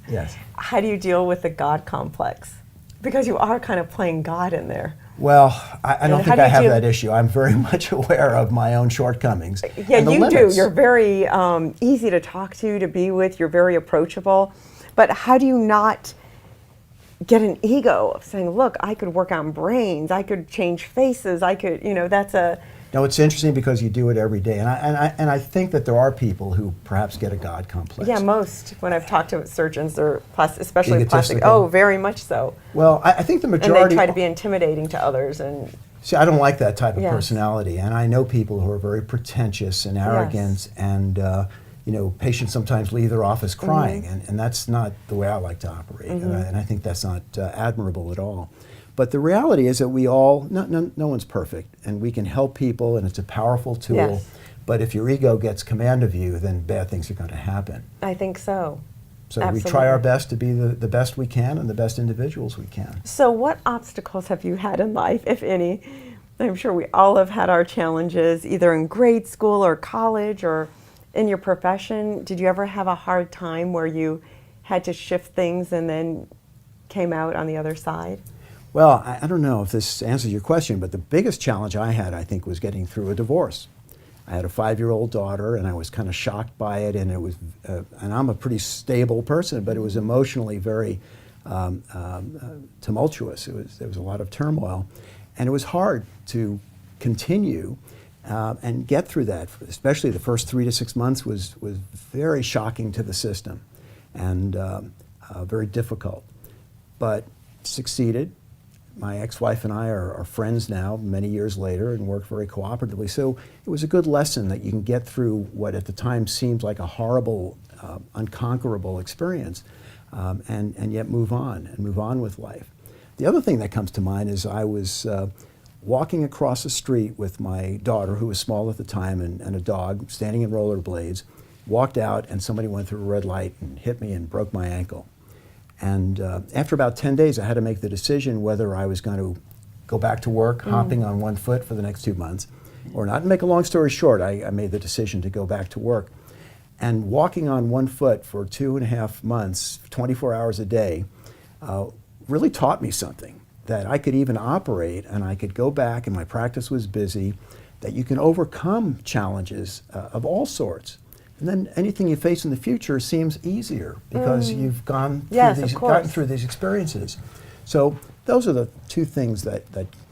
Yes. How do you deal with the God complex? Because you are kind of playing God in there. Well, I don't And think how I do have you- that issue. I'm very much aware of my own shortcomings. Yeah, and the you limits. do. You're very easy to talk to be with. You're very approachable. But how do you not get an ego of saying, look, I could work on brains, I could change faces, I could, that's a... No, it's interesting because you do it every day. And I think that there are people who perhaps get a God complex. Yeah, most. When I've talked to surgeons, or especially plastic, Egotistical. very much so. Well, I think the And majority... they try to be intimidating to others. And See, I don't like that type of Yes. personality. And I know people who are very pretentious and arrogant, and patients sometimes leave their office crying, and that's not the way I like to operate. And I think that's not admirable at all. But the reality is that we all, no one's perfect, and we can help people, and it's a powerful tool. Yes. But if your ego gets command of you, then bad things are going to happen. I think so. So Absolutely. we try our best to be the best we can and the best individuals we can. So what obstacles have you had in life, if any? I'm sure we all have had our challenges, either in grade school or college or in your profession. Did you ever have a hard time where you had to shift things and then came out on the other side? Well, I don't know if this answers your question, but the biggest challenge I had, I think, was getting through a divorce. I had a 5-year-old daughter, and I was kind of shocked by it, and it was, and I'm a pretty stable person, but it was emotionally very tumultuous. There was a lot of turmoil, and it was hard to continue and get through that. Especially the first 3 to 6 months was very shocking to the system, and very difficult, but succeeded. My ex-wife and I are friends now, many years later, and work very cooperatively. So it was a good lesson that you can get through what at the time seemed like a horrible, unconquerable experience, and yet move on with life. The other thing that comes to mind is I was walking across the street with my daughter, who was small at the time, and a dog, standing in rollerblades, walked out, and somebody went through a red light and hit me and broke my ankle. And after about 10 days, I had to make the decision whether I was going to go back to work, hopping on one foot for the next 2 months, or not. And make a long story short, I made the decision to go back to work. And walking on one foot for 2.5 months, 24 hours a day, really taught me something, that I could even operate and I could go back, and my practice was busy, that you can overcome challenges of all sorts. And then anything you face in the future seems easier because you've gotten through these experiences. So those are the two things that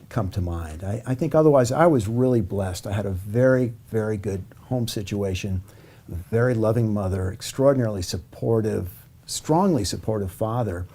come to mind. I think otherwise I was really blessed. I had a very, very good home situation, a very loving mother, extraordinarily supportive, strongly supportive father,